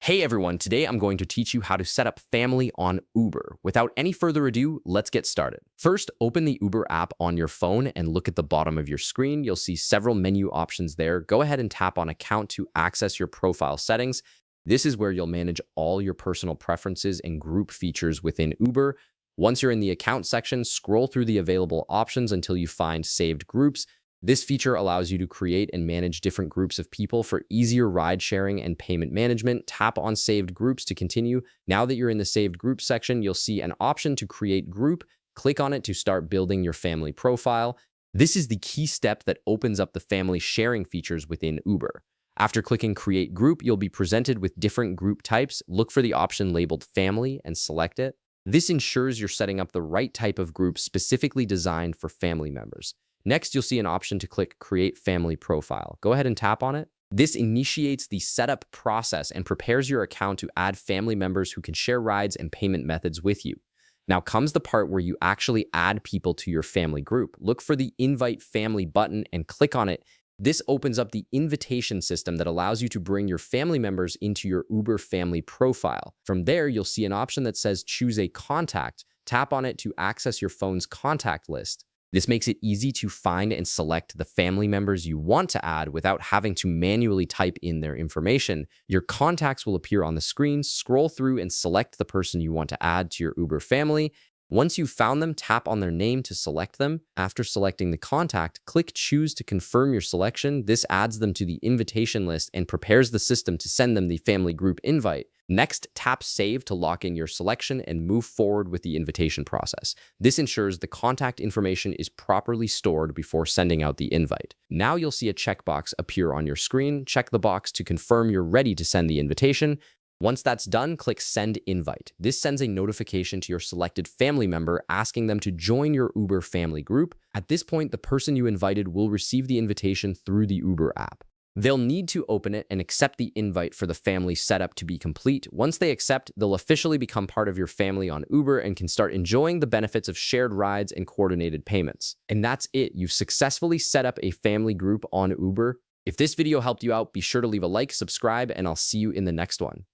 Hey everyone, today I'm going to teach you how to set up family on Uber. Without any further ado, let's get started. First, open the Uber app on your phone and look at the bottom of your screen. You'll see several menu options there. Go ahead and tap on Account to access your profile settings. This is where you'll manage all your personal preferences and group features within Uber. Once you're in the Account section, scroll through the available options until you find Saved Groups. This feature allows you to create and manage different groups of people for easier ride sharing and payment management. Tap on Saved Groups to continue. Now that you're in the Saved Groups section, you'll see an option to create group. Click on it to start building your family profile. This is the key step that opens up the family sharing features within Uber. After clicking Create Group, you'll be presented with different group types. Look for the option labeled Family and select it. This ensures you're setting up the right type of group specifically designed for family members. Next, you'll see an option to click Create Family Profile. Go ahead and tap on it. This initiates the setup process and prepares your account to add family members who can share rides and payment methods with you. Now comes the part where you actually add people to your family group. Look for the Invite Family button and click on it. This opens up the invitation system that allows you to bring your family members into your Uber family profile. From there, you'll see an option that says Choose a Contact. Tap on it to access your phone's contact list. This makes it easy to find and select the family members you want to add without having to manually type in their information. Your contacts will appear on the screen. Scroll through and select the person you want to add to your Uber family. Once you've found them, tap on their name to select them. After selecting the contact, click Choose to confirm your selection. This adds them to the invitation list and prepares the system to send them the family group invite. Next, tap Save to lock in your selection and move forward with the invitation process. This ensures the contact information is properly stored before sending out the invite. Now you'll see a checkbox appear on your screen. Check the box to confirm you're ready to send the invitation. Once that's done, click Send Invite. This sends a notification to your selected family member asking them to join your Uber family group. At this point, the person you invited will receive the invitation through the Uber app. They'll need to open it and accept the invite for the family setup to be complete. Once they accept, they'll officially become part of your family on Uber and can start enjoying the benefits of shared rides and coordinated payments. And that's it. You've successfully set up a family group on Uber. If this video helped you out, be sure to leave a like, subscribe, and I'll see you in the next one.